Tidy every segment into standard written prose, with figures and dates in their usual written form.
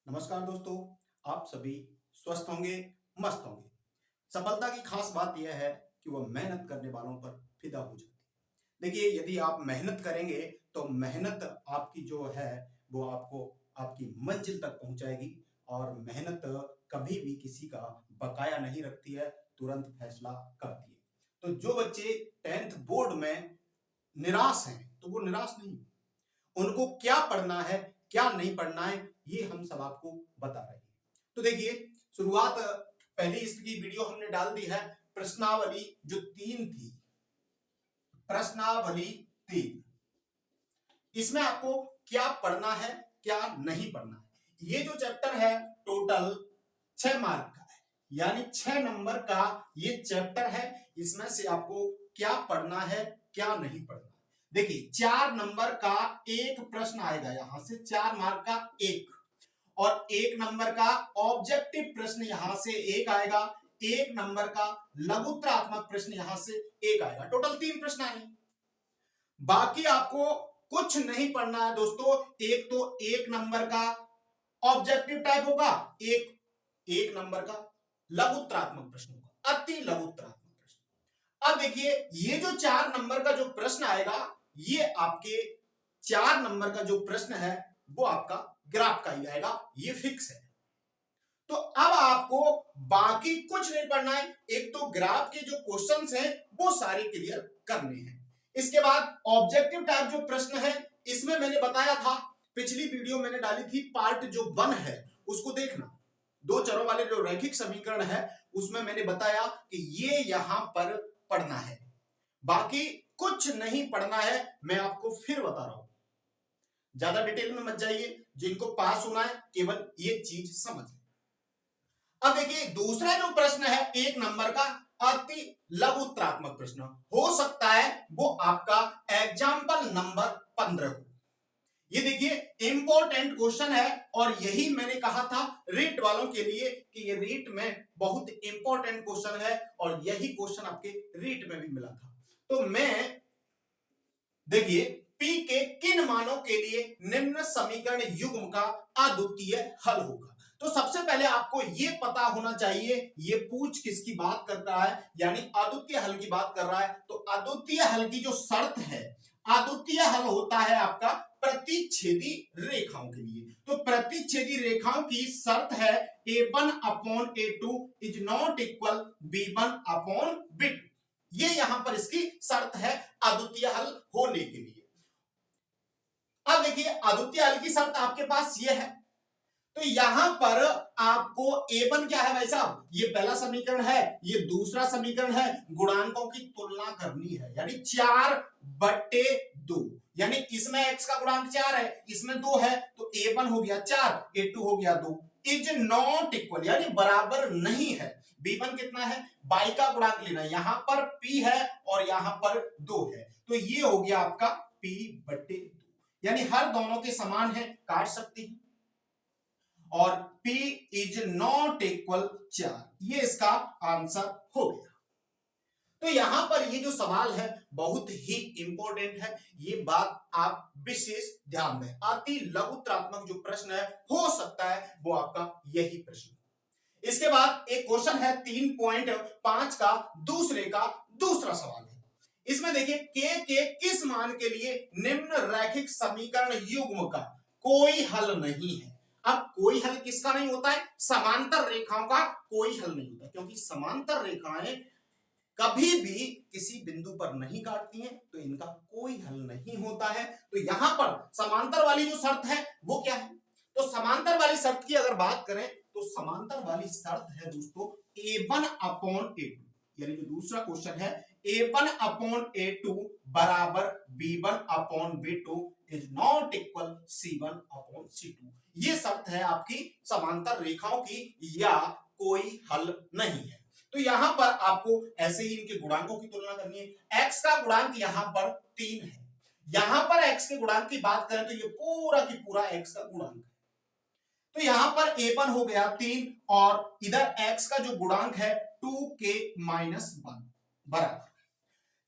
नमस्कार दोस्तों, आप सभी स्वस्थ होंगे, मस्त होंगे। सफलता की खास बात यह है कि वह मेहनत करने वालों पर फिदा हो जाती है। देखिए, यदि आप मेहनत करेंगे तो मेहनत आपकी जो है वो आपको आपकी मंजिल तक पहुंचाएगी। और मेहनत कभी भी किसी का बकाया नहीं रखती है, तुरंत फैसला करती है। तो जो बच्चे 10th बोर्ड में निराश हैं तो वो निराश नहीं, उनको क्या पढ़ना है, क्या नहीं पढ़ना है, ये हम सब आपको बता रहे हैं। तो देखिए, शुरुआत पहली इसकी वीडियो हमने डाल दी है प्रश्नावली जो 3 थी। प्रश्नावली 3, इसमें आपको क्या पढ़ना है, क्या नहीं पढ़ना है। ये जो चैप्टर है टोटल 6 मार्क का है, यानी 6 नंबर का ये चैप्टर है। इसमें से आपको क्या पढ़ना है, क्या नहीं पढ़ना है। देखिए, 4 नंबर का एक प्रश्न आएगा, यहां से 4 मार्क का एक, और 1 नंबर का ऑब्जेक्टिव प्रश्न यहां से एक आएगा, 1 नंबर का लघुत्तरात्मक प्रश्न यहां से एक आएगा। टोटल 3 प्रश्न आएंगे। बाकी आपको कुछ नहीं पढ़ना है दोस्तों। एक तो 1 नंबर का ऑब्जेक्टिव टाइप होगा, एक नंबर का लघुत्तरात्मक प्रश्न होगा, अति लघुत्तरात्मक प्रश्न। अब देखिए, ये जो 4 नंबर का जो प्रश्न आएगा, ये आपके 4 नंबर का जो प्रश्न है वो आपका ग्राफ का ही आएगा, ये फिक्स है। तो अब आपको बाकी कुछ नहीं पढ़ना है। एक तो ग्राफ के जो क्वेश्चंस हैं वो सारे क्लियर करने हैं। इसके बाद ऑब्जेक्टिव टाइप जो प्रश्न है, इसमें मैंने बताया था, पिछली वीडियो मैंने डाली थी, पार्ट जो 1 है उसको देखना। 2 चरों वाले जो रैखिक समीकरण है उसमें मैंने बताया कि ये यहां पर पढ़ना है, बाकी कुछ नहीं पढ़ना है। मैं आपको फिर बता रहा हूं, ज्यादा डिटेल में मत जाइए, जिनको पास होना है केवल ये चीज समझ। अब देखिए, दूसरा जो प्रश्न है 1 नंबर का अति लघुत्तरात्मक प्रश्न, हो सकता है वो आपका एग्जाम्पल नंबर 15 हो। ये देखिए, इंपॉर्टेंट क्वेश्चन है, और यही मैंने कहा था रीट वालों के लिए कि ये रीट में बहुत इंपॉर्टेंट क्वेश्चन है, और यही क्वेश्चन आपके रीट में भी मिला था। तो मैं देखिए, P के किन मानों के लिए निम्न समीकरण युग्म का अद्वितीय हल होगा। तो सबसे पहले आपको यह पता होना चाहिए ये पूछ किसकी बात कर रहा है, यानी अद्वितीय हल की बात कर रहा है। तो अद्वितीय हल की जो शर्त है, अद्वितीय हल होता है आपका प्रतिच्छेदी रेखाओं के लिए। तो प्रतिच्छेदी रेखाओं की शर्त है a1 upon a2 is not equal b1 upon b2। ये यहां पर इसकी शर्त है अद्वितीय हल होने के लिए। अब देखिए, अद्वितीय हल की शर्त आपके पास ये है, तो यहां पर आपको a1 क्या है भाई साहब, ये पहला समीकरण है, ये दूसरा समीकरण है, गुणांकों की तुलना करनी है, यानी 4/2, यानी इसमें x का गुणांक 4 है, इसमें 2 है, तो a1 हो गया 4, a2 हो गया 2, इज नॉट इक्वल यानी बराबर नहीं है। b1 कितना है, y का गुणांक लेना, यहां पर p है और यहां पर 2 है, तो ये हो गया आपका p/2, यानी हर दोनों के समान है, काट सकते हैं, और p इज नॉट इक्वल 4, ये इसका आंसर हो गया। तो यहां पर ये जो सवाल है बहुत ही इंपॉर्टेंट है, ये बात आप विशेष ध्यान दें। अति लघुत्तरात्मक जो प्रश्न है, हो सकता है वो आपका यही प्रश्न। इसके बाद एक क्वेश्चन है 3.5 का दूसरे का दूसरा सवाल है। इसमें देखिए, के किस मान के लिए निम्न रैखिक समीकरण युग्म का कोई हल नहीं है। अब कोई हल किसका नहीं होता है, समांतर रेखाओं का कोई हल नहीं होता, क्योंकि समांतर रेखाएं कभी भी किसी बिंदु पर नहीं काटती हैं, तो इनका कोई हल नहीं होता है। तो यहां पर समांतर वाली जो शर्त है वो क्या है, तो समांतर वाली शर्त की अगर बात करें तो समांतर वाली शर्त है दोस्तों a1 अपॉन a2, यानी जो दूसरा क्वेश्चन है a1 अपॉन a2 बराबर b1 upon b2 is not equal c1 upon c2। ये शर्त है आपकी समांतर रेखाओं की, या कोई हल नहीं है। तो यहां पर आपको ऐसे ही इनके गुणांकों की तुलना करनी है। x का गुणांक यहां पर 3 है, यहां पर x के गुणांक की बात करें तो ये पूरा की पूरा x का गुणांक है। तो यहां पर a1 हो गया 3, और इधर x का जो गुणांक है 2k-1 बराबर।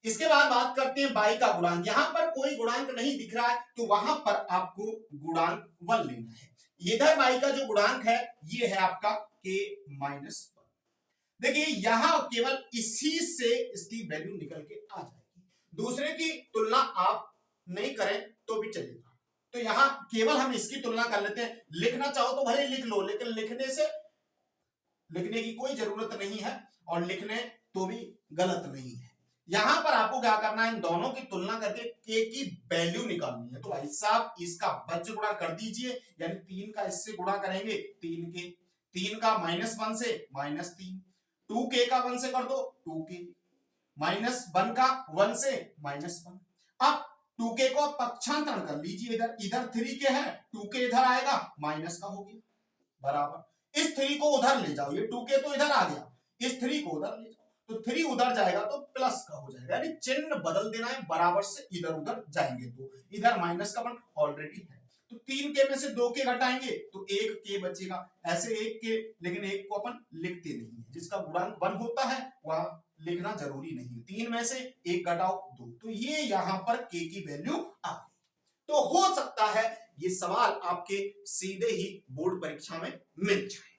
इसके बाद बात करते हैं y का गुणांक, यहां पर कोई गुणांक नहीं दिख रहा है, तो वहां पर आपको गुणांक 1 लेना है। इधर y का जो गुणांक है ये है आपका k माइनस 1। देखिए यहां केवल इसी से इसकी वैल्यू निकल के आ जाएगी, दूसरे की तुलना आप नहीं करें तो भी चलेगा। तो यहां केवल हम इसकी तुलना कर लेते हैं, लिखना चाहो तो भले लिख लो, लेकिन लिखने की कोई जरूरत नहीं है और लिखने तो भी गलत नहीं है। यहां पर आपको क्या करना है, इन दोनों की तुलना करके k की वैल्यू निकालनी है। तो भाई साहब इसका बज्र गुणा कर दीजिए, यानी 3 का इससे गुणा करेंगे 3 का -1 से -3, 2k का 1 से कर दो 2k, -1 का 1 से -1। अब 2k को पक्षांतरण कर लीजिए, इधर 3k है, 2k इधर आएगा माइनस का हो गया बराबर, इस 3 को उधर ले जाओ, ये 2k तो इधर आ गया, इस 3 को उधर ले जाओ तो 3 उधर जाएगा तो प्लस का हो जाएगा, यानी चिन्ह बदल देना है, बराबर से इधर उधर जाएंगे तो इधर माइनस का 1 ऑलरेडी है, तो 3k में से 2k घटाएंगे तो 1k बचेगा, ऐसे 1k, लेकिन 1 को अपन लिखते नहीं है, जिसका गुणांक 1 होता है वह लिखना जरूरी नहीं है। 3 में से 1 घटाओ 2, तो ये यहां पर k की वैल्यू आ गई। तो हो सकता है ये सवाल आपके सीधे ही बोर्ड परीक्षा में मिल जाए,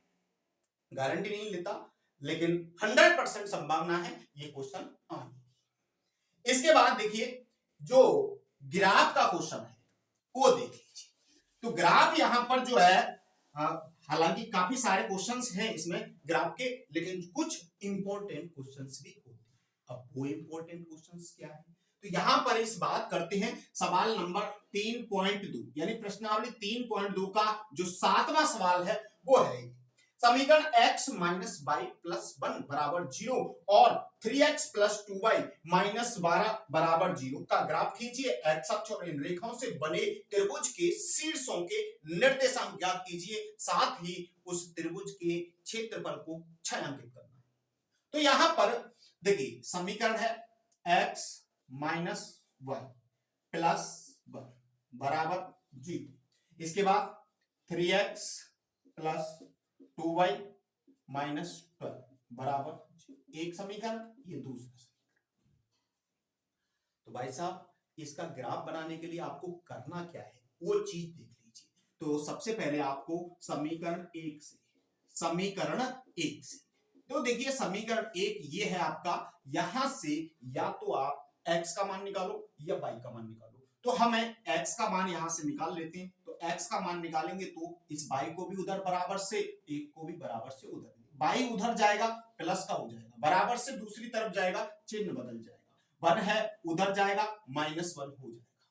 गारंटी नहीं लेता, लेकिन 100% संभावना है ये क्वेश्चन आने। इसके बाद देखिए जो ग्राफ का क्वेश्चन है वो देख लीजिए। तो ग्राफ यहां पर जो है, हालांकि काफी सारे क्वेश्चंस हैं इसमें ग्राफ के, लेकिन कुछ इंपॉर्टेंट क्वेश्चंस भी होते हैं। अब वो इंपॉर्टेंट क्वेश्चंस क्या है, तो यहां पर इस बात करते हैं सवाल नंबर 3.2, यानी प्रश्नावली 3.2 का जो 7वां सवाल है वो है समीकरण x माइनस वाई प्लस 1 बराबर 0 और 3x प्लस 2y माइनस 12 बराबर 0 का ग्राफ खींचिए। x अक्ष और इन रेखाओं से बने त्रिभुज के शीर्षों के निर्देशांक ज्ञात कीजिए, साथ ही उस त्रिभुज के क्षेत्रफल को छायांकित करना है। तो यहां पर देखिए समीकरण है x माइनस वाई प्लस 1 बराबर 0, इसके बाद 3x प्लस 2y माइनस 12 बराबर एक समीकरण, ये दूसरा समीकरण। तो भाई साहब इसका ग्राफ बनाने के लिए आपको करना क्या है वो चीज देख लीजिए। तो सबसे पहले आपको समीकरण 1 से तो देखिए समीकरण 1 ये है आपका, यहां से या तो आप x का मान निकालो या y का मान निकालो, तो हमें x का मान यहां से निकाल लेते हैं। तो x का मान निकालेंगे तो इस y को भी उधर बराबर से, 1 को भी बराबर से उधर, y उधर जाएगा प्लस का हो जाएगा, बराबर से दूसरी तरफ जाएगा चिन्ह बदल जाएगा, 1 है उधर जाएगा -1 हो जाएगा,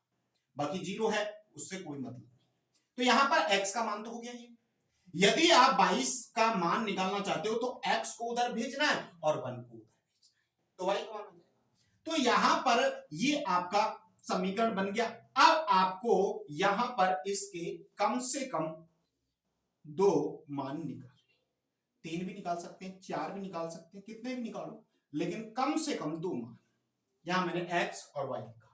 बाकी 0 है उससे कोई मतलब नहीं। तो यहां पर x का मान तो हो गया ये, यदि आप 22 का मान निकालना चाहते हो तो x को उधर भेजना है और 1 को उधर भेजना है, तो y का मान हो जाएगा। तो यहां पर ये आपका समीकरण बन गया। अब आपको यहां पर इसके कम से कम 2 मान निकालने, 3 भी निकाल सकते हैं, 4 भी निकाल सकते हैं, कितने भी निकालो, लेकिन कम से कम 2 मान। यहां मैंने x और y लिखा।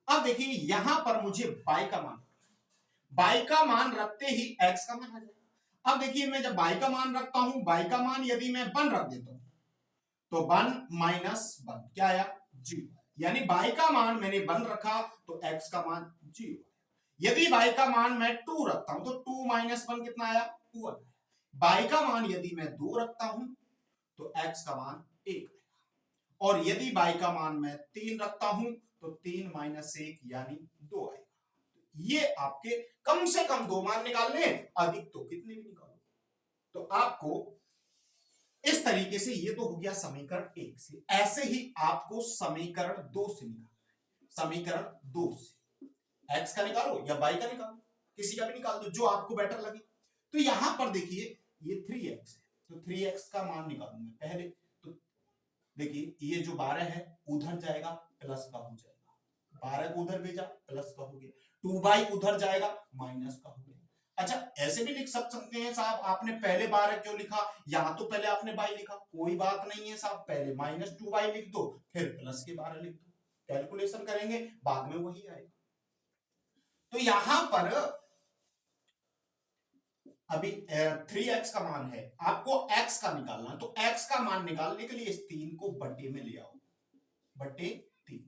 अब देखिए यहां पर मुझे y का मान रखते ही x का मान आ जाएगा। अब देखिए मैं जब y का मान रखता हूं, y का मान यदि मैं 1 रख देता हूं तो 1 माइनस 1 क्या आया 0, यानी y का मान मैंने 1 रखा तो x का मान 0। यदि y का मान मैं 2 रखता हूं तो 2 माइनस 1 कितना आया 2 आया। y का मान यदि मैं 2 रखता हूं तो x का मान 1 आएगा, और यदि y का मान मैं 3 रखता हूं तो 3 माइनस 1 यानी 2 आएगा। ये आपके कम से कम 2 मान निकालने, अधिक तो कितने भी निकालो। तो आपको इस तरीके से, ये तो हो गया समीकरण 1 से, ऐसे ही आपको समीकरण 2 से निकालना। समीकरण 2 से x का निकालो या y का निकालो, किसी का भी निकाल दो जो आपको बेटर लगे। तो यहां पर देखिए ये 3x है, तो 3x का मान निकालूंगा पहले। तो देखिए ये जो 12 है उधर जाएगा प्लस का हो जाएगा, 12 को उधर भेजा प्लस का हो गया, 2y उधर जाएगा माइनस का हो गया। अच्छा ऐसे भी लिख सकते हैं साहब, आपने पहले 12 क्यों लिखा, यहां तो पहले आपने y लिखा, कोई बात नहीं है साहब, पहले -2y लिख दो फिर प्लस के 12 लिख दो, कैलकुलेशन करेंगे बाद में वही आएगा। तो यहां पर अभी 3x का मान है, आपको x का निकालना, तो x का मान निकालने के लिए इस 3 को बट्टे में ले आओ, बट्टे 3।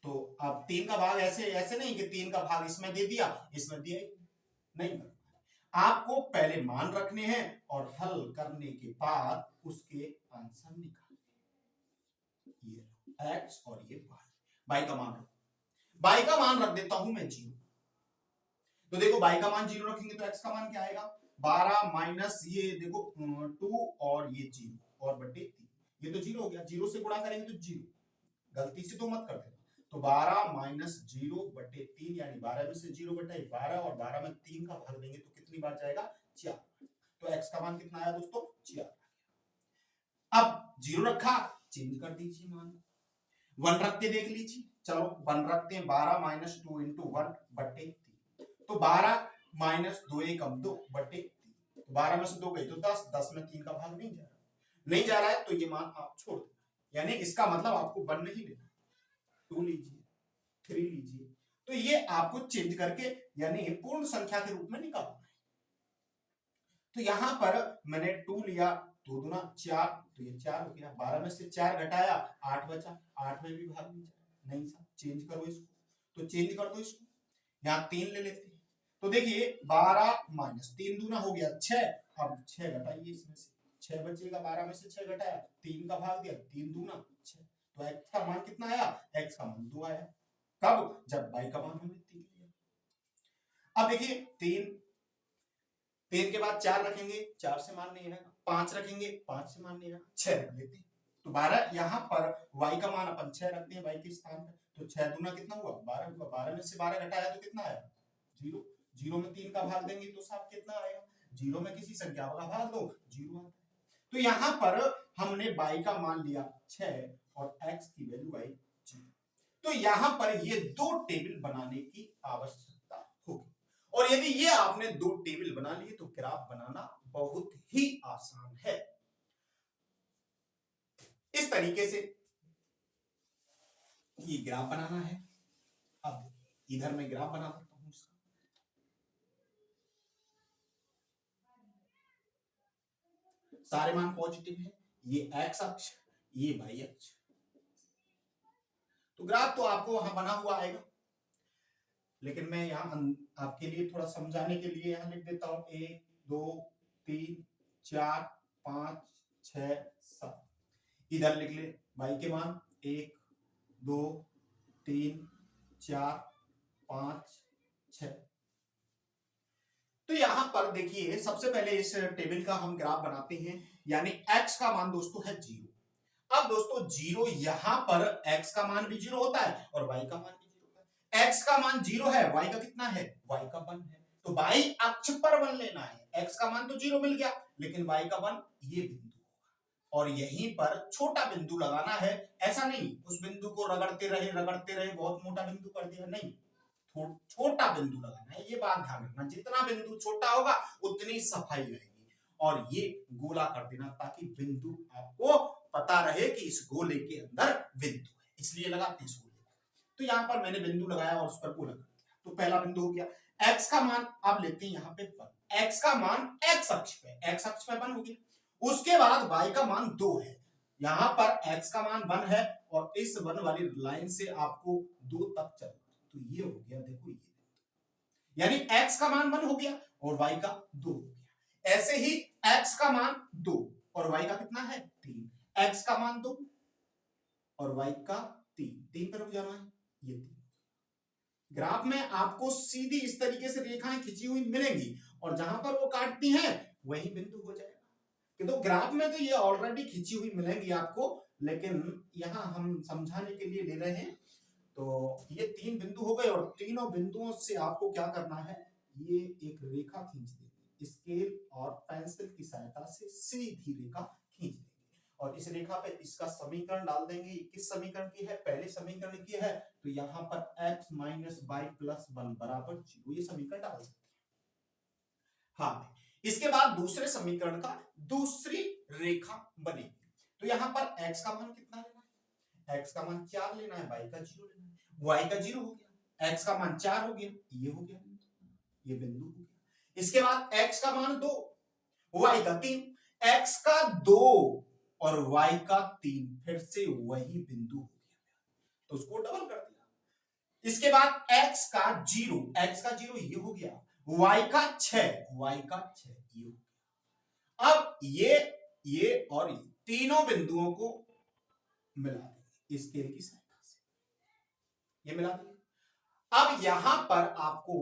तो अब 3 का भाग ऐसे नहीं कि 3 का भाग इसमें दे दिया इसमें दिया नहीं, आपको पहले मान रखने हैं और हल करने के बाद उसके आंसर निकालने। ये एक्स और ये बाई का मान रख, बाई का मान रख देता हूं मैं 0। तो देखो बाई का मान 0 रखेंगे तो एक्स का मान क्या आएगा 12 माइनस ये देखो 2 और ये 0 और बटे 3, ये तो 0 हो गया, 0 से गुणा करेंगे तो 0, गलती से तो मत कर देना। तो 12 माइनस 0 बटे 3 यानी 12 में से 0 बटे 12 और 12 में 3 का भाग देंगे तो कितनी बार जाएगा 4। तो एक्स का मान कितना आया दोस्तों 4। अब 0 रखा, चेंज कर दीजिए मान, 1 रख के देख लीजिए, चलो 1 रखते हैं, 12 माइनस 2 इंटू 1 बटे 3, तो 12 माइनस 2 एकम 2 बटे 3, तो 12 में से 2 गई तो 10, 10 में 3 का भाग नहीं जा रहा है तो ये मान आप छोड़ देना, यानी इसका मतलब आपको 1 नहीं लेना, 2 लीजिए, 3 लीजिए, तो ये आपको चेंज करके यानी पूर्ण संख्या के रूप में निकालना है। तो यहां पर मैंने 2 लिया, 2 दूना 4, तो ये 4 हो गया, 12 में से 4 घटाया 8 बचा, 8 में भी भाग नहीं साहब, चेंज करो इसको, तो चेंज कर दो इसको, यहाँ 3 ले लेते हैं, तो देखिए 12 माइनस 3 दूना हो गया 6, अब 6 घटाइए इसमें से, 6 बचेगा, 12 में से 6 घटाया, 3 का भाग दिया, 3 दूना 6, तो एक्स का मान कितना आया, एक्स का मान 2 आया। कब, जब बाई का मान हमने 3 लिया। अब देखिए 3 के बाद 4 रखेंगे, 4 से मान नहीं आएगा, 5 रखेंगे, 5 से मान नहीं आएगा, 6 रख लेते हैं, तो 12, यहाँ पर y का मान अपन 6 रखते हैं y के स्थान पर, तो 6 दूना कितना हुआ 12 हुआ, 12 में से 12 घटाया तो कितना आया 0, 0 में 3 का भाग देंगे तो साहब कितना आएगा, 0 में किसी संख्या का भाग दो 0 आता है। तो यहाँ पर हमने y का मान लिया 6 और x की वैल्यू आई 0। तो यहाँ पर ये 2 टेबल बनाने की आवश्यकता होगी, और यदि ये आपने 2 टेबल बना लिए तो ग्राफ बनाना बहुत ही आसान है। इस तरीके से ये ग्राफ बनाना है। अब इधर मैं ग्राफ बना देता हूं इसका, सारे मान पॉजिटिव है, ये एक्स अक्ष, ये वाई अक्ष, तो ग्राफ तो आपको वहां बना हुआ आएगा, लेकिन मैं यहां आपके लिए थोड़ा समझाने के लिए यहां लिख देता हूं 1 2 3 4 5 6 7, इधर लिख ले y के मान 1 2 3 4 5 6। तो यहां पर देखिए सबसे पहले इस टेबल का हम ग्राफ बनाते हैं, यानी x का मान दोस्तों है 0। अब दोस्तों 0 यहां पर x का मान भी 0 होता है और y का मान भी 0 होता है। x का मान 0 है, y का कितना है, y का 1 है, तो y अक्ष पर 1 लेना है। x का मान तो 0 मिल गया, लेकिन y का 1 ये बिंदु होगा और यहीं पर छोटा बिंदु लगाना है। ऐसा नहीं उस बिंदु को रगड़ते रहे बहुत मोटा बिंदु कर दिया, नहीं, छोटा बिंदु लगाना है, ये बात ध्यान रखना, जितना बिंदु छोटा होगा उतनी सफाई आएगी, और ये गोला कर देना ताकि बिंदु आपको पता रहे कि इस गोले के अंदर बिंदु है, इसलिए लगाते इस गोले। तो यहाँ पर मैंने बिंदु लगाया और उस पर गोला कर दिया, तो पहला बिंदु हो गया। x का मान आप लेते हैं यहाँ पे 1, x का मान x अक्ष पे 1 हो गया। उसके बाद y का मान 2 है, यहाँ पर x का मान 1 है और इस 1 वाली लाइन से आपको 2 तक चलना, तो ये हो गया, देखो ये, यानी x का मान 1 हो गया और y का 2 हो गया। ऐसे ही x का मान 2 और y का कितना है 3, x का मान 2 और y का 3 पर रुक जाना है, ये 3। ग्राफ में आपको सीधी इस तरीके से रेखाएं खींची हुई मिलेंगी और जहां पर वो काटती हैं वही बिंदु हो जाएगा। तो ग्राफ में तो ये ऑलरेडी खींची हुई मिलेंगी आपको, लेकिन यहां हम समझाने के लिए ले रहे हैं। तो ये 3 बिंदु हो गए और तीनों बिंदुओं से आपको क्या करना है, ये एक रेखा खींच देंगे, स्केल और पेंसिल की सहायता से सीधी रेखा खींच देंगे और इस रेखा पे इसका समीकरण डाल देंगे। किस समीकरण की है, पहले समीकरण की है, तो यहाँ पर x माइनस वाई प्लस 1 बराबर 0, ये समीकरण डाल सकते हैं। हाँ, इसके बाद दूसरे समीकरण का दूसरी रेखा बनेगी, तो यहाँ पर x का मान कितना लेना है, x का मान 4 लेना है, y का 0 लेना है, y का 0 हो गया, x का मान 4 हो गया, ये हो गया, ये बिंदु हो गया। इसके बाद x का मान 2, y का 3, x का 2 और y का 3 फिर से वही बिंदु हो गया, तो उसको डबल कर दिया। इसके बाद x का 0 ये हो गया, y का 6 ये हो गया। अब ये और ये तीनों बिंदुओं को मिला देंगे स्केल की सहायता से, ये मिला देंगे। अब यहां पर आपको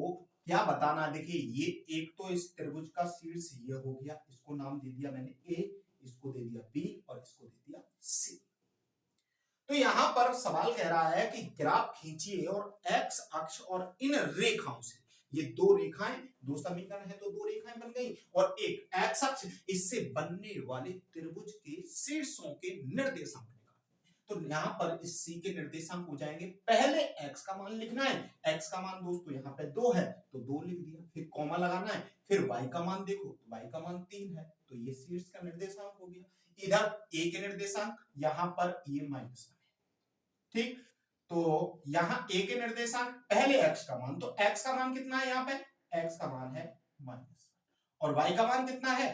क्या बताना, देखिए ये एक तो इस त्रिभुज का शीर्ष ये हो गया, इसको नाम दे दिया मैंने ए, इसको दे दिया बी और इसको दे दिया सी। तो यहां पर सवाल कह रहा है कि ग्राफ खींचिए और एक्स अक्ष और इन रेखाओं से, ये दो रेखाएं, दो समीकरण है तो दो रेखाएं बन गई, और एक एक्स अक्ष, इससे बनने वाले त्रिभुज के शीर्षों के निर्देशांक। तो यहां पर इस सी के निर्देशांक हो जाएंगे, पहले एक्स का मान लिखना है, एक्स का मान दोस्तों यहाँ पे 2 है तो 2 लिख दिया, फिर कॉमा लगाना है, फिर y का मान देखो, y का मान 3 है तो ये शीर्ष का निर्देशांक हो गया। इधर a के निर्देशांक, यहां पर ये माइनस है, ठीक। तो यहां a के निर्देशांक, पहले x का मान, तो x का मान कितना है, यहाँ पे x का मान है माइनस, और y का मान कितना है,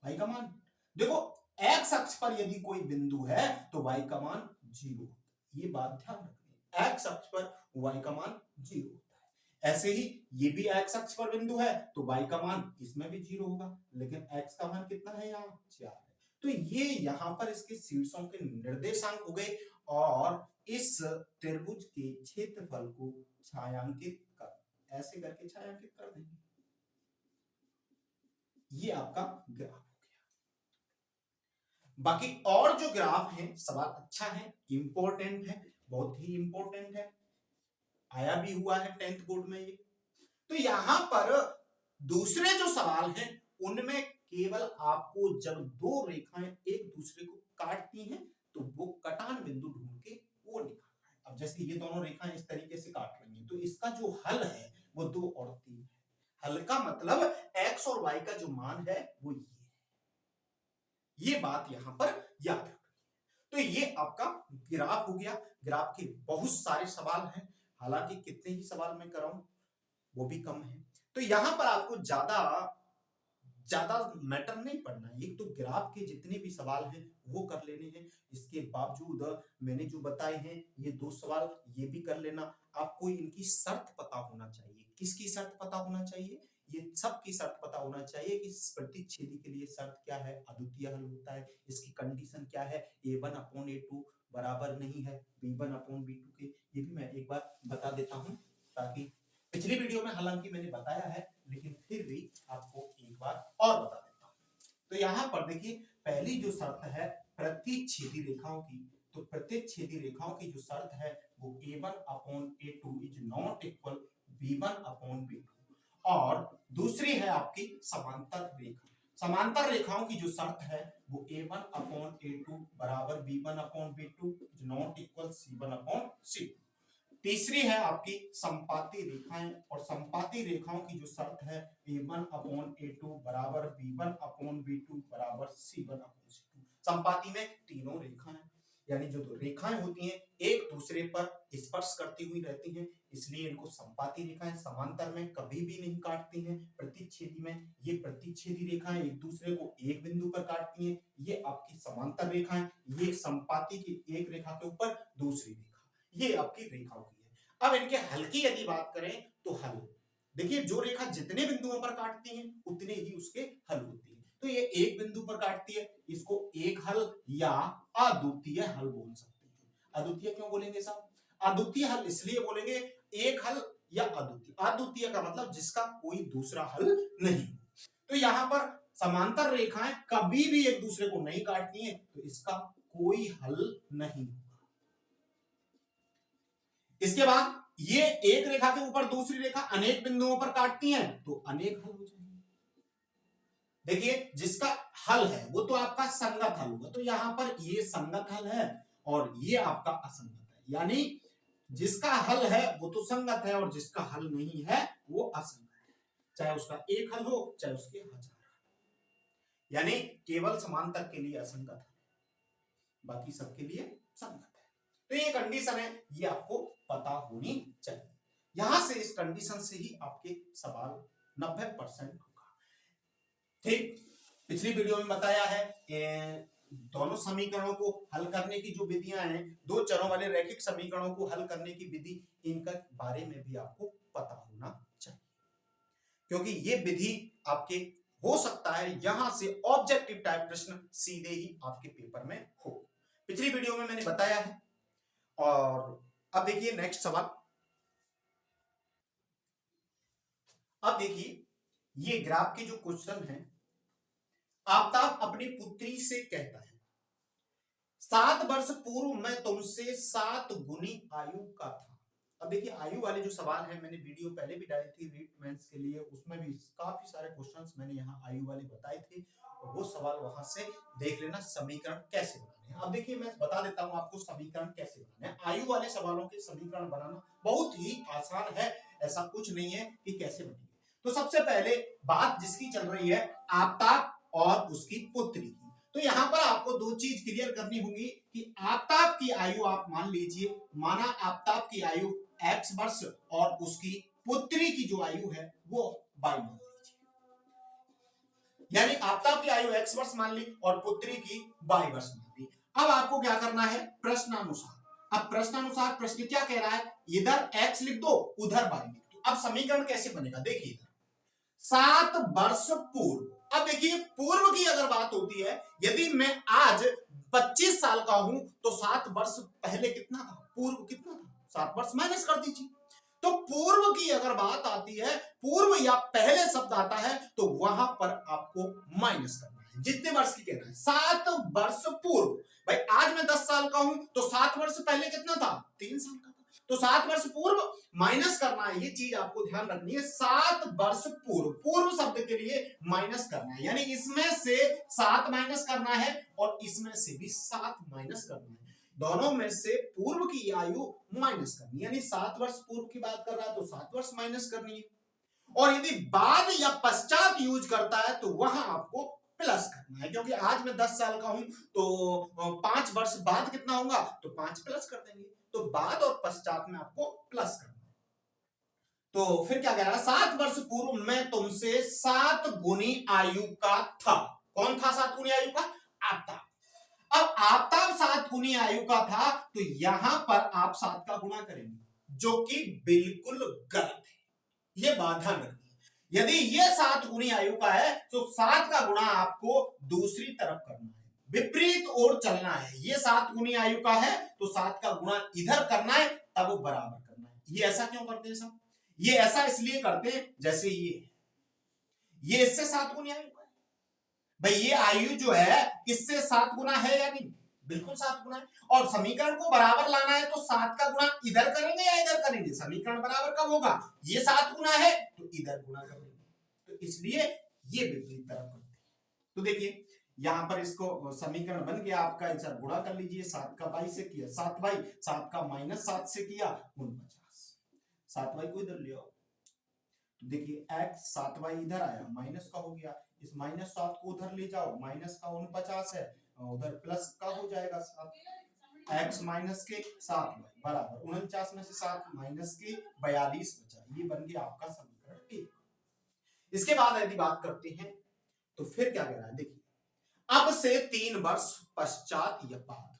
y का मान देखो x अक्ष पर यदि कोई बिंदु है तो y का मान 0, ये बात ध्यान रखनी, x अक्ष पर y का मान 0 होता है। ऐसे ही ये भी x अक्ष पर बिंदु है तो y का मान इसमें भी 0 होगा, लेकिन x का मान कितना है, यहाँ 4 है। तो ये यहाँ पर इसके शीर्षों के निर्देशांक हो गए, और इस त्रिभुज के क्षेत्रफल को छायांकित कर, ऐसे करके छायांकित कर देंगे, ये आपका ग्राफ। बाकी और जो ग्राफ है, सवाल अच्छा है, इंपॉर्टेंट है, बहुत ही इंपॉर्टेंट है, आया भी हुआ है 10th बोर्ड में ये। तो यहां पर दूसरे जो सवाल हैं उनमें केवल आपको जब दो रेखाएं एक दूसरे को काटती हैं तो वो कटान बिंदु ढूंढ के वो निकालना है। अब जैसे ये दोनों रेखाएं इस तरीके से काट रही हैं तो इसका जो हल है वो 2 और 3 है। हल का मतलब x और y का जो मान है वो ये बात यहां पर याद रखनी। तो ये आपका ग्राफ हो गया। ग्राफ के बहुत सारे सवाल हैं, हालांकि कितने ही सवाल मैं कराऊं वो भी कम है। तो यहां पर आपको ज्यादा मैटर नहीं पड़ना है, एक तो ग्राफ के जितने भी सवाल हैं वो कर लेने हैं, इसके बावजूद मैंने जो बताए हैं ये 2 सवाल ये भी कर लेना। आपको इनकी शर्त पता होना चाहिए। किसकी शर्त पता होना चाहिए, ये सब की शर्त पता होना चाहिए कि प्रतिच्छेदी के लिए शर्त क्या है, अद्वितीय हल होता है, इसकी कंडीशन क्या है, a1/a2 बराबर नहीं है b1/b2 के। ये भी मैं एक बार बता देता हूं, ताकि पिछली वीडियो में हालांकि मैंने बताया है लेकिन फिर भी आपको एक बार और बता देता हूं। तो यहां पर देखिए पहली जो शर्त है प्रतिच्छेदी रेखाओं की, तो प्रतिच्छेदी रेखाओं की जो शर्त है वो a1/a2 is not equal b1/b2, और दूसरी है आपकी समांतर रेखा। समांतर रेखाओं की जो शर्त है वो a1/a2 बराबर b1/b2 is not equal c1/c2। तीसरी है आपकी संपाती रेखाएं, और संपाती रेखाओं की जो शर्त है a1/a2 बराबर b1/b2 बराबर c1/c2। संपाती में तीनों रेखाएं, यानी जो दो रेखाएं होती हैं एक दूसरे पर स्पर्श करती हुई रहती हैं, इसलिए इनको संपाती रेखाएं। समांतर में कभी भी नहीं काटती हैं, प्रतिच्छेदी में ये प्रतिच्छेदी रेखाएं एक दूसरे को एक बिंदु पर काटती हैं, ये आपकी समांतर रेखाएं। ये संपाती की एक रेखा के ऊपर दूसरी रेखा, ये आपकी रेखाओं की है। अब इनके हल की यदि बात करें तो हल देखिए, जो रेखा जितने बिंदुओं पर काटती है उतने ही उसके हल होती है। तो ये एक बिंदु पर काटती है, इसको एक हल या अद्वितीय हल बोल सकते हैं। अद्वितीय क्यों बोलेंगे साहब, अद्वितीय हल इसलिए बोलेंगे, एक हल या अद्वितीय। अद्वितीय का मतलब जिसका कोई दूसरा हल नहीं। तो यहां पर समांतर रेखाएं कभी भी एक दूसरे को नहीं काटती हैं, तो इसका कोई हल नहीं। इसके बाद ये एक रेखा के ऊपर दूसरी रेखा अनेक बिंदुओं पर काटती हैं, तो अनेक हल हो जाएंगे। देखिए जिसका हल है वो तो आपका संगत हल होगा, तो यहां पर ये संगत हल है और ये आपका असंगत है, यानी जिसका हल है वो तो संगत है और जिसका हल नहीं है वो असंगत है, चाहे उसका एक हल हो चाहे उसके हजार, यानी केवल समांतर के लिए असंगत है, बाकी सबके लिए संगत है। तो ये कंडीशन है, ये आपको पता होनी चाहिए। यहां से इस कंडीशन से ही आपके सवाल 90% होगा। ठीक, पिछली वीडियो में बताया है दोनों समीकरणों को हल करने की जो विधियां हैं, दो चरों वाले रैखिक समीकरणों को हल करने की विधि, इनका बारे में भी आपको पता होना चाहिए। क्योंकि ये विधि आपके हो सकता है यहां से ऑब्जेक्टिव टाइप प्रश्न सीधे ही आपके पेपर में हो। पिछली वीडियो में मैंने बताया है। और अब देखिए नेक्स्ट सवाल। अब देखिए ये ग्राफ के जो क्वेश्चन है, आफ्ताब अपनी पुत्री से कहता है 7 वर्ष पूर्व मैं तुमसे 7 गुनी आयु का था। अब देखिए आयु वाले जो सवाल है मैंने वीडियो पहले भी डाली थी रीट मेंस के लिए, उसमें भी काफी सारे क्वेश्चंस मैंने यहाँ आयु वाले बताए थे, और वो सवाल वहां से देख लेना समीकरण कैसे बनाने हैं। अब देखिए मैं बता देता हूँ आपको समीकरण कैसे बनाने हैं। आयु वाले सवालों के समीकरण बनाना बहुत ही आसान है, ऐसा कुछ नहीं है कि कैसे बनेंगे। तो सबसे पहले बात जिसकी चल रही है आफ्ताब और उसकी पुत्री की, तो यहां पर आपको दो चीज क्लियर करनी होगी कि आफ्ताब की आयु आप मान लीजिए, माना आफ्ताब की आयु x वर्ष और उसकी पुत्री की जो आयु है वो y मान लीजिए, यानी आफ्ताब की आयु x वर्ष मान ली और पुत्री की y वर्ष मान ली। अब आपको क्या करना है प्रश्नानुसार। अब प्रश्नानुसार प्रश्न क्या कह रहा है, इधर x लिख दो उधर y लिख दो। अब समीकरण कैसे बनेगा देखिए, 7 वर्ष पूर्व। अब देखिए पूर्व की अगर बात होती है, यदि मैं आज 25 साल का हूं तो 7 वर्ष पहले कितना था, पूर्व कितना था, 7 वर्ष माइनस कर दीजिए। तो पूर्व की अगर बात आती है, पूर्व या पहले शब्द आता है तो वहां पर आपको माइनस करना है, जितने वर्ष की कह रहा है 7 वर्ष पूर्व। भाई आज मैं 10 साल का हूं तो 7 वर्ष पहले कितना था, 3 साल का था, तो 7 वर्ष पूर्व माइनस करना है, ये चीज आपको ध्यान रखनी है। 7 वर्ष पूर्व, पूर्व शब्द के लिए माइनस करना है, यानी इसमें से 7 माइनस करना है और इसमें से भी 7 माइनस करना है, दोनों में से पूर्व की आयु माइनस करनी है, यानी 7 वर्ष पूर्व की बात कर रहा है तो 7 वर्ष माइनस करनी है। और यदि बाद या पश्चात यूज करता है तो वहां आपको प्लस करना है, क्योंकि आज मैं 10 साल का हूं तो 5 वर्ष बाद कितना होगा तो 5 प्लस कर देंगे, तो बाद और पश्चात में आपको प्लस करना है। तो फिर क्या कह रहा है, 7 वर्ष पूर्व मैं तुमसे 7 गुनी आयु का था। कौन था 7 गुनी आयु का, आफ्ताब। अब आफ्ताब 7 गुनी आयु का था तो यहां पर आप 7 का गुणा करेंगे, जो कि बिल्कुल गलत है, ये बात ध्यान रखिए। यदि ये 7 गुनी आयु का है तो 7 का गुणा आपको दूसरी तरफ करना है, विपरीत ओर चलना है। ये 7 गुनी आयु का है तो 7 का गुणा इधर करना है, तब वो बराबर करना है। ये ऐसा क्यों करते हैं सब, ये ऐसा इसलिए करते हैं जैसे ये इससे 7 गुनी आयु का है, भाई ये आयु जो है इससे 7 गुना है या नहीं, बिल्कुल 7 गुना है। और समीकरण को बराबर लाना है तो 7 का गुणा इधर करेंगे या इधर करेंगे, समीकरण बराबर कब होगा, ये 7 गुना है तो इधर गुणा करेंगे, तो इसलिए ये विपरीत तरफ करते हैं। तो देखिए यहां पर इसको समीकरण बन गया आपका, इधर गुणा कर लीजिए, 7 का y से किया 7y, 7 का माइनस 7 से किया 49, 7y को इधर ले आओ, तो देखिए x 7y इधर आया माइनस का हो गया, इस माइनस 7 को उधर ले जाओ, माइनस का 49 है उधर प्लस का हो जाएगा 7, x माइनस के 7y बराबर 49 में से 7 माइनस के 42 बचा, ये बन गया आपका समीकरण 1। इसके बाद यदि बात करते हैं तो फिर क्या कह रहा है देखिए, अब से 3 वर्ष पश्चात या बाद,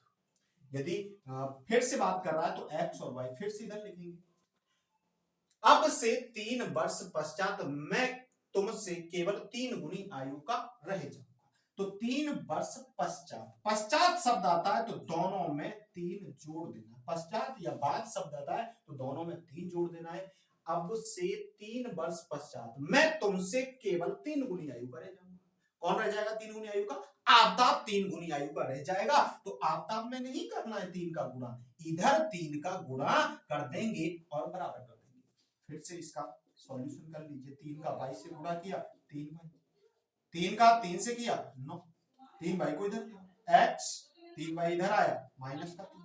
यदि फिर से बात कर रहा है तो x और y फिर से इधर लिखेंगे। अब से 3 वर्ष पश्चात मैं तुमसे केवल 3 गुनी आयु का रह जाऊंगा, तो 3 वर्ष पश्चात, पश्चात शब्द आता है तो दोनों में 3 जोड़ देना, पश्चात या बाद शब्द आता है तो दोनों में 3 जोड़ देना है। अब से 3 वर्ष पश्चात मैं तुमसे केवल 3 गुनी आयु का रह जाऊंगा, कौन रह जाएगा 3 गुनी आयु का, आफ्ताब 3 गुनी आयु का रह जाएगा। तो आफ्ताब में नहीं करना है 3 का गुणा, इधर 3 का गुणा कर देंगे और बराबर कर देंगे। फिर से इसका सॉल्यूशन कर लीजिए, 3 का y से गुणा किया 3y, 3 का 3 से किया 9, 3y को इधर x, 3y इधर आया माइनस का 3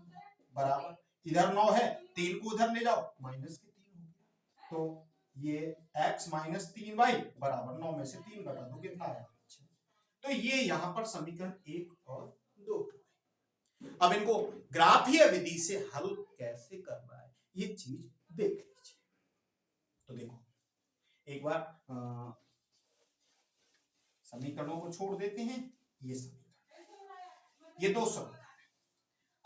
बराबर, इधर 9 है 3 को उधर ले जाओ माइनस के 3 हो गया, तो ये x माइनस 3y बराबर 9 में से 3 घटा दो कितना आया 6। तो ये यहां पर समीकरण 1 और 2। अब इनको ग्राफीय विधि से हल कैसे करना है ये चीज देख लीजिए। तो देखो एक बार समीकरणों को छोड़ देते हैं, ये समीकरण, ये 2 समीकरण।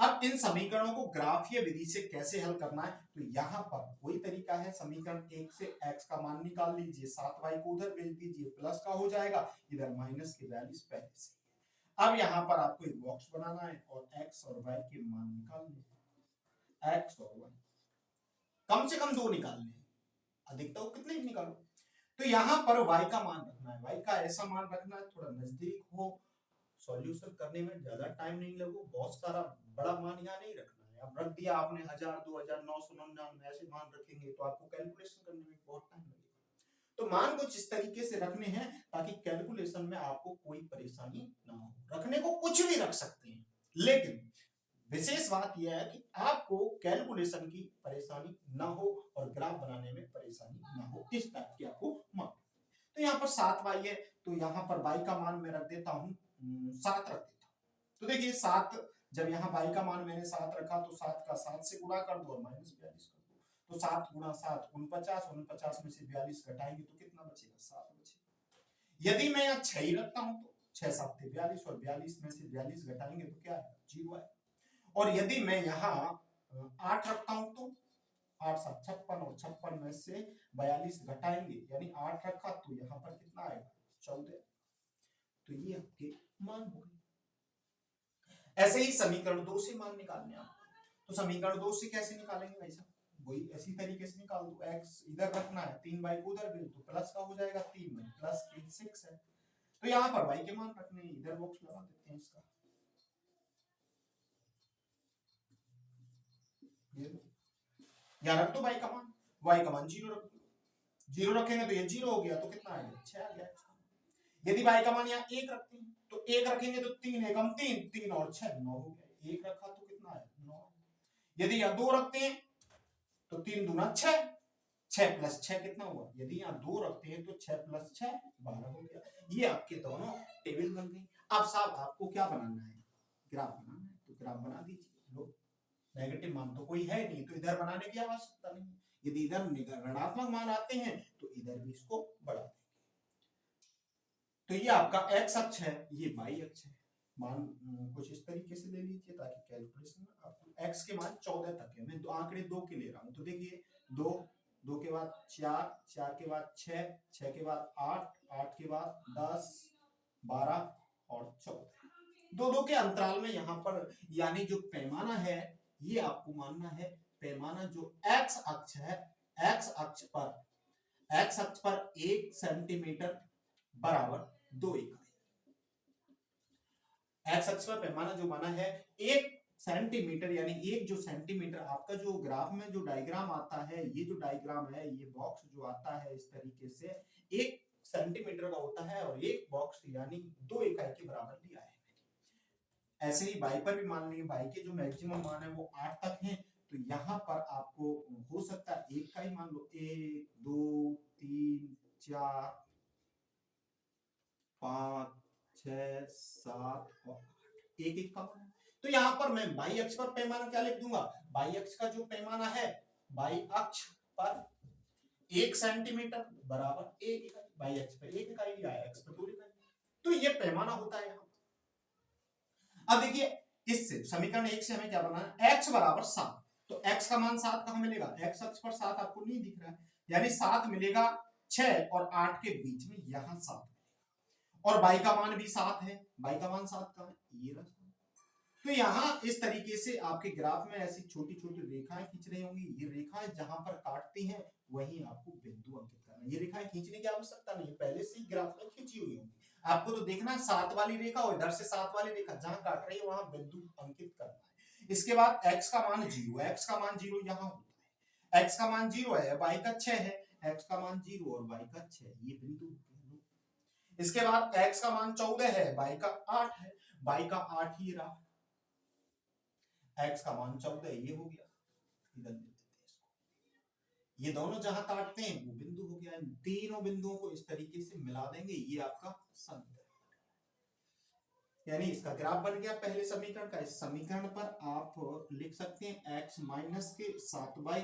अब इन समीकरणों को ग्राफीय विधि से कैसे हल करना है, तो यहाँ पर कोई तरीका है। समीकरण 1 से x का मान निकाल लीजिए, 7y को उधर भेज दीजिए, प्लस का हो जाएगा, इधर माइनस के 42 पहले से। अब यहाँ पर आपको एक बॉक्स बनाना है और x और y के मान निकालने हैं। x और y कम से कम 2 निकालने हैं, अधिकतम कितने निकालो। तो यहाँ पर y का मान रखना है, y का ऐसा मान रखना है थोड़ा नजदीक हो, सॉल्यूशन करने में ज्यादा टाइम नहीं लगो, बहुत सारा बड़ा मान यहाँ नहीं रखना है। अब रख दिया आपने 1000, 2000, 999 ऐसे मान रखेंगे तो आपको कैलकुलेशन करने में बहुत टाइम लगेगा। तो मान कुछ इस तरीके से रखने हैं ताकि कैलकुलेशन में आपको कोई परेशानी ना हो। रखने को कुछ भी रख सकते हैं, लेकिन विशेष बात यह है कि आपको कैलकुलेशन की परेशानी ना हो और ग्राफ बनाने में परेशानी ना हो, इस टाइप की आपको मान। तो यहाँ पर 7y है, तो यहाँ पर y का मान मैं रख देता हूँ 7 रख देता हूँ। तो देखिए 7, जब यहाँ y का मान मैंने 7 रखा तो 7 का 7 से गुणा कर दो और माइनस 42 कर दो। तो 7 गुणा 7 49, 49 में से 42 घटाएंगे तो कितना बचेगा, 7 बचेगा। यदि मैं यहाँ 6 ही रखता हूँ तो 6 7 42 और 42 में से 42 घटाएंगे तो क्या है, 0 है। और यदि मैं यहाँ 8 रखता हूं तो 8 7 56 और 56 में से 42 घटाएंगे यानी 8 रखा तो यहाँ पर कितना आएगा, 14। तो ये आपके मान हो गए। ऐसे ही समीकरण 2 से मान निकालने आप, तो समीकरण 2 से कैसे निकालेंगे भाई साहब, वही ऐसी तरीके से निकाल दो। x इधर रखना है, 3y को उधर भेज दो, प्लस का हो जाएगा 3 में प्लस 6 है। तो यहाँ पर y के मान रखने हैं, इधर बॉक्स लगा देते हैं इसका। यहाँ रख दो y का मान 0 रख दो, 0 रखेंगे तो ये 0 हो गया, तो कितना आ गया, 6 आ गया। यदि y का मान यहाँ 1 रखते हैं तो 1 रखेंगे तो 3 है कम 3, 3 और 6 9 हो गया। 1 रखा तो कितना है, 9। यदि यहाँ 2 रखते हैं तो 3 दूना 6, 6 प्लस 6 कितना हुआ, यदि यहाँ 2 रखते हैं तो 6 प्लस 6 12 हो गया। ये आपके दोनों टेबल बन गई। अब साहब आपको क्या बनाना है, ग्राफ बनाना है, तो ग्राफ बना दीजिए। लो नेगेटिव मान तो कोई है नहीं तो इधर बनाने की आवश्यकता नहीं। यदि इधर ऋणात्मक मान आते हैं तो इधर भी इसको बढ़ा देंगे। तो ये आपका x अक्ष है, ये y अक्ष है। मान कुछ इस तरीके से ले लीजिए ताकि कैलकुलेशन में आपको x के मान 14 तक है। मैं आंकड़े 2 के ले रहा हूं, तो देखिए 2, 2 के बाद 4, 4 के बाद 6, 6 के बाद 8, 8 के बाद 10, 12 और 14। 2-2 के अंतराल में यहाँ पर यानी जो पैमाना है ये आपको मानना है, पैमाना जो x अक्ष है, x अक्ष पर 1 सेंटीमीटर बराबर 2 इकाई। x अक्ष पर पैमाना जो माना है 1 सेंटीमीटर, यानी एक जो सेंटीमीटर आपका जो ग्राफ में जो डायग्राम आता है, ये जो डायग्राम है, ये बॉक्स जो आता है इस तरीके से 1 सेंटीमीटर का होता है और एक बॉक्स यानी 2 इकाई के बराबर लिया है। ऐसे ही y पर भी मान लीजिए y के जो मैक्सिमम मान है वो 8 तक हैं, तो यहाँ पर आपको हो सकता है 1 का ही मान लो, 1 2 3 4 5 6 7 और 1 का मान। तो यहाँ पर मैं y अक्ष पर पैमाना क्या लिख दूंगा, y अक्ष का जो पैमाना है y अक्ष पर 1 सेंटीमीटर बराबर 1 इकाई। y अक्ष पर 1 इकाई लिया है, x पर 2 इकाई, तो ये पैमाना होता है यहाँ। अब देखिए इससे समीकरण 1 से हमें क्या बनाना है, x बराबर 7, तो x का मान 7 कहां मिलेगा, x अक्ष पर 7 आपको नहीं दिख रहा है, यानी 7 मिलेगा 6 और 8 के बीच में, यहां 7 और y का मान भी 7 है, y का मान 7 कहां है, ये रहा। तो यहां इस तरीके से आपके ग्राफ में ऐसी छोटी छोटी रेखाएं खींच रही होंगी, ये रेखाएं जहां पर काटती हैं वहीं आपको बिंदु अंकित करना है। ये रेखाएं खींचने की आवश्यकता नहीं, पहले से ही ग्राफ में खींची हुई होंगी, आपको तो देखना है 7 वाली रेखा और इधर से 7 वाली रेखा जहां काट रही है वहां बिंदु अंकित करना है। इसके बाद x का मान 0 है, x का मान 0 यहां होता है, x का मान 0 है, y का 6 है, x का मान 0 और y का 6, ये बिंदु। इसके बाद x का मान 14 है, y का 8 है, y का 8 ही रहा, x का मान 14 ये हो गया, इधर देते हैं इसको, ये दोनों जहां काटते हैं वो बिंदु हो गया। तीनों बिंदुओं को इस तरीके से मिला देंगे, ये आपका समीकरण, यानी इसका ग्राफ बन गया पहले समीकरण का। इस समीकरण पर आप लिख सकते हैं x माइनस के 7y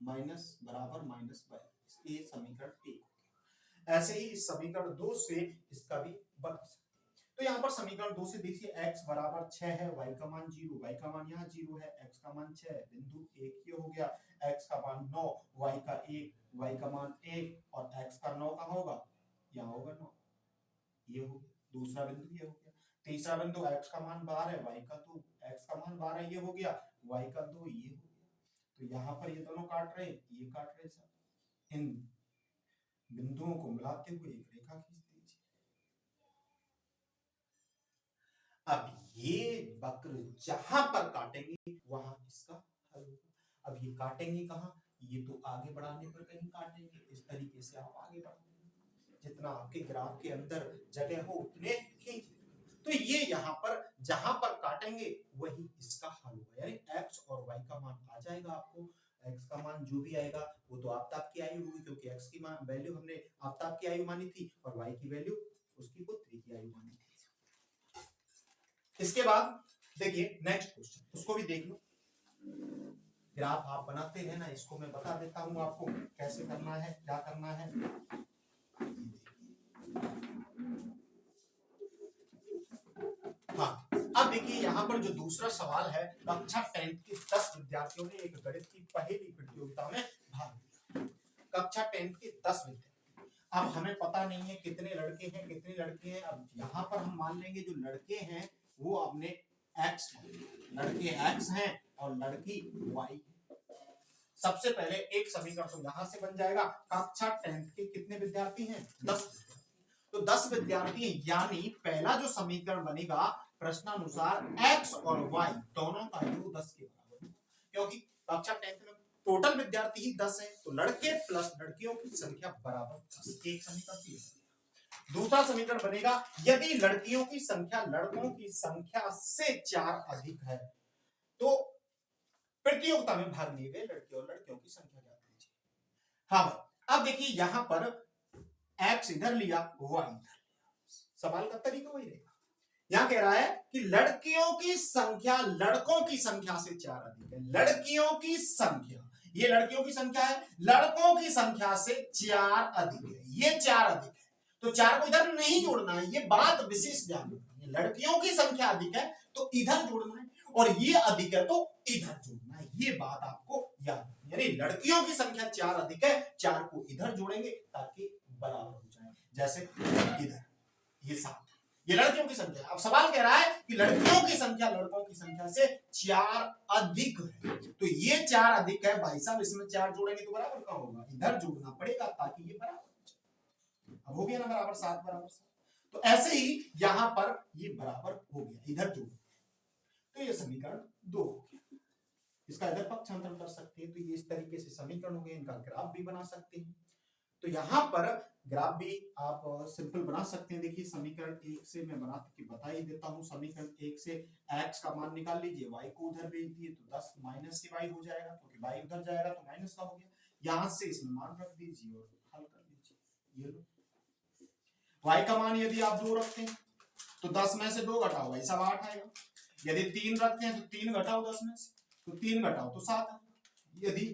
माइनस बराबर माइनस y, ये समीकरण 1 हो गया। ऐसे ही समीकरण 2 से इसका भी बन सकते हैं। तो यहाँ पर समीकरण 2 से देखिए x बराबर 6 है, y का मान 0, y का मान यहाँ 0 है, x का मान 6, बिंदु 1 ये हो गया, x का मान 9, y का 1, y का मान 1 और x का 9 कहाँ होगा, यहाँ होगा 9, ये हो गया दूसरा बिंदु, ये हो गया तीसरा बिंदु, x का मान 12, y का 2, x का मान 12 ये हो गया, y का 2 ये हो गया। तो यहाँ पर ये दोनों काट रहे, ये काट रहे सर, इन बिंदुओं को मिलाते हुए एक रेखा खींच दीजिए। अब ये वक्र जहां पर काटेंगे वहां इसका हल होगा। अब ये काटेंगे कहां, ये तो आगे बढ़ाने पर कहीं काटेंगे, इस तरीके से आप आगे बढ़ाएंगे, जितना आपके ग्राफ के अंदर जगह हो उतने खींच। तो ये यहाँ पर जहां पर काटेंगे वही इसका हल होगा, यानी x और y का मान आ जाएगा आपको। x का मान जो भी आएगा वो तो आफ्ताब की आयु होगी, क्योंकि x की वैल्यू हमने आफ्ताब की आयु मानी थी और y की वैल्यू उसकी पुत्री की आयु मानी थी। इसके बाद देखिए नेक्स्ट क्वेश्चन, उसको भी देख लो। ग्राफ आप बनाते हैं ना, इसको मैं बता देता हूं आपको कैसे करना है, क्या करना है। हाँ, अब देखिए यहाँ पर जो दूसरा सवाल है, कक्षा 10 के 10 विद्यार्थियों ने एक गणित की पहेली प्रतियोगिता में भाग लिया। कक्षा 10 के 10 विद्यार्थी, अब हमें पता नहीं है कितने लड़के हैं कितनी लड़की हैं। अब यहाँ पर हम मान लेंगे जो लड़के हैं वो अपने x, लड़के x हैं और लड़की y है। सबसे पहले एक समीकरण तो यहां से बन जाएगा, कक्षा 10 के कितने विद्यार्थी हैं, 10। तो 10 विद्यार्थी, यानी पहला जो समीकरण बनेगा प्रश्नानुसार x और y दोनों का योग 10 के बराबर, क्योंकि कक्षा 10 में टोटल विद्यार्थी ही 10 है, तो लड़के प्लस लड़कियों की संख्या बराबर 10। एक समीकरण। दूसरा समीकरण बनेगा यदि लड़कियों की संख्या लड़कों की संख्या से 4 अधिक है तो प्रतियोगिता में भाग लिए गए लड़के और लड़कियों की संख्या ज्ञात कीजिए। हाँ, अब देखिए यहां पर x इधर लिया, y इधर लिया, सवाल का तरीका वही रहेगा। यहां कह रहा है कि लड़कियों की संख्या लड़कों की संख्या से 4 अधिक है। लड़कियों की संख्या, ये लड़कियों की संख्या है, लड़कों की संख्या से 4 अधिक है, ये 4 अधिक है, तो 4 को इधर नहीं जोड़ना है, ये बात विशेष ध्यान रखना है। लड़कियों की संख्या अधिक है तो इधर जोड़ना है और ये अधिक है तो इधर जोड़ना है, ये बात आपको याद रखनी है। यानी लड़कियों की संख्या 4 अधिक है, 4 को इधर जोड़ेंगे ताकि बराबर हो जाए, जैसे इधर ये 7, ये लड़कियों की संख्या। अब सवाल कह रहा है कि लड़कियों की संख्या लड़कों की संख्या से 4 अधिक है, तो ये 4 अधिक है भाई साहब, इसमें 4 जोड़ेंगे तो बराबर कहाँ होगा, इधर जोड़ना पड़ेगा ताकि ये बराबर। अब हो गया ना बराबर, 7 बराबर 7। तो ऐसे ही यहां पर ये बराबर हो गया, इधर जोड़, तो ये समीकरण 2 हो गया। इसका इधर पक्षांतरण कर सकते हैं, तो ये इस तरीके से समीकरण हो गए। इनका ग्राफ भी बना सकते हैं, तो यहां पर ग्राफ भी आप सिंपल बना सकते हैं। देखिए समीकरण 1 से मैं बना के बता ही देता हूं। समीकरण 1 से x का मान निकाल लीजिए, y को उधर भेज दिए तो 10 माइनस के y हो जाएगा, क्योंकि y उधर जाएगा तो माइनस का हो गया। यहां से इसमें मान रख दीजिए और हल कर लीजिए। ये लो, y का मान यदि आप 2 रखते हैं तो 10 में से 2 घटाओ भाई साहब 8 आएगा। यदि 3 रखते हैं तो 3 घटाओ 10 में से, तो 3 घटाओ तो 7 आएगा। यदि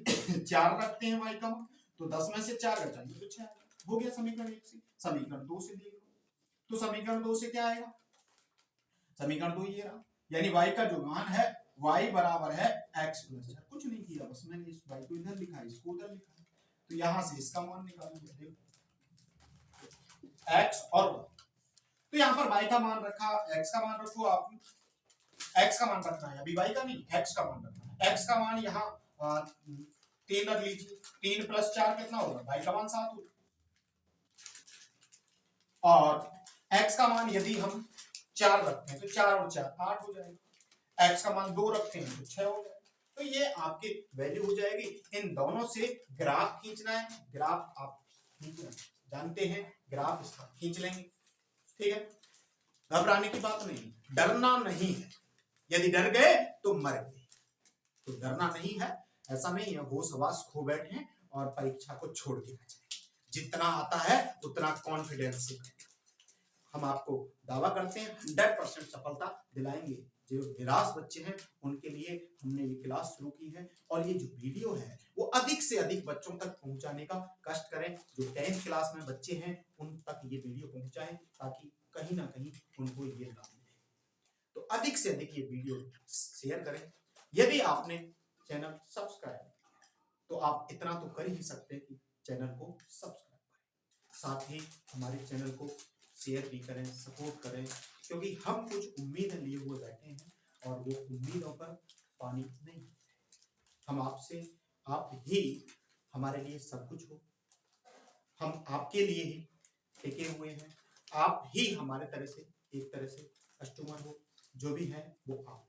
4 रखते हैं y का मान तो 10 में से 4 घटाएंगे तो 6 आएगा। हो गया समीकरण 1 से। समीकरण 2 से देख लो, तो समीकरण 2 से क्या आएगा, समीकरण 2 ये रहा, यानी y का जो मान है y बराबर है x प्लस 4। कुछ नहीं किया, बस मैंने इस y को इधर लिखा है, इसको उधर लिखा है, तो यहां से इसका मान निकालेंगे। देखो x और y, तो यहां पर y का मान रखा, x का मान रखो आप, x का मान रखना है अभी, y का नहीं, x का मान रखना है। x का मान यहाँ 3 रख लीजिए, 3 प्लस 4 कितना होगा, y का मान 7 होगा। और x का मान यदि हम 4 रखते हैं तो 4 और 4 8 हो जाएगा। x का मान 2 रखते हैं तो 6 हो जाएगा। तो ये आपकी वैल्यू हो जाएगी। इन दोनों से ग्राफ खींचना है, ग्राफ आप जानते हैं, ग्राफ इसका खींच लेंगे, ठीक है। घबराने की बात नहीं, डरना नहीं है। यदि डर गए तो मर गए, तो डरना नहीं है, ऐसा नहीं है होश हवास खो बैठे और परीक्षा को छोड़ के ना जाए। जितना आता है उतना कॉन्फिडेंस से हम आपको दावा करते हैं 100% सफलता दिलाएंगे। जो निराश बच्चे हैं उनके लिए हमने ये क्लास शुरू की है, और ये जो वीडियो है वो अधिक से अधिक बच्चों तक पहुंचाने का कष्ट करें। जो 10th क्लास में बच्चे हैं उन तक ये वीडियो पहुंचाएं, ताकि कहीं कहीं ना कहीं उनको ये लाभ मिले। तो अधिक से अधिक ये वीडियो शेयर करें। यदि आपने चैनल सब्सक्राइब किया तो आप इतना तो कर ही सकते हैं कि चैनल को सब्सक्राइब करें, साथ ही हमारे चैनल को शेयर भी करें, सपोर्ट करें, क्योंकि हम कुछ उम्मीदें लिए हुए बैठे हैं और वो उम्मीदों पर पानी नहीं। हम आपसे, आप ही हमारे लिए सब कुछ हो, हम आपके लिए ही टिके हुए हैं, आप ही हमारे तरह से एक तरह से कस्टमर हो, जो भी है वो आप।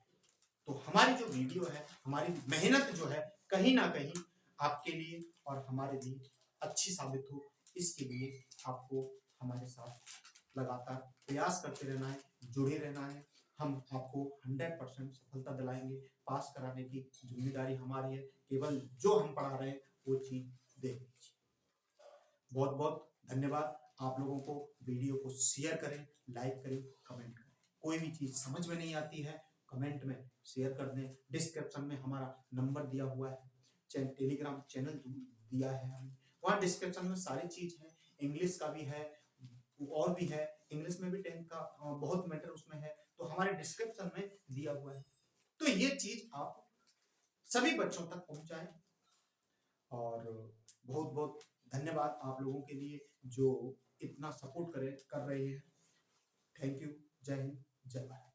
तो हमारी जो वीडियो है, हमारी मेहनत जो है, कहीं ना कहीं आपके लिए और हमारे लिए अच्छी साबित हो, इसके लिए आपको हमारे साथ लगातार प्रयास करते रहना है, जुड़े रहना है। हम आपको 100% सफलता दिलाएंगे। पास कराने की जिम्मेदारी हमारी है, केवल जो हम पढ़ा रहे हैं वो चीज देख लीजिए। बहुत बहुत धन्यवाद। आप लोगों को वीडियो को शेयर करें, लाइक करें, कमेंट करें। कोई भी चीज समझ में नहीं आती है कमेंट में शेयर कर दें। डिस्क्रिप्शन में हमारा नंबर दिया हुआ है, टेलीग्राम चैनल दिया है हमने, वहाँ डिस्क्रिप्शन में सारी चीज है। इंग्लिश का भी है और भी है, इंग्लिश में भी 10 का बहुत मैटर उसमें है, तो हमारे डिस्क्रिप्शन में दिया हुआ है। तो ये चीज आप सभी बच्चों तक पहुंचाएं। और बहुत बहुत धन्यवाद आप लोगों के लिए जो इतना सपोर्ट कर रहे हैं। Thank you. जय हिंद, जय भारत।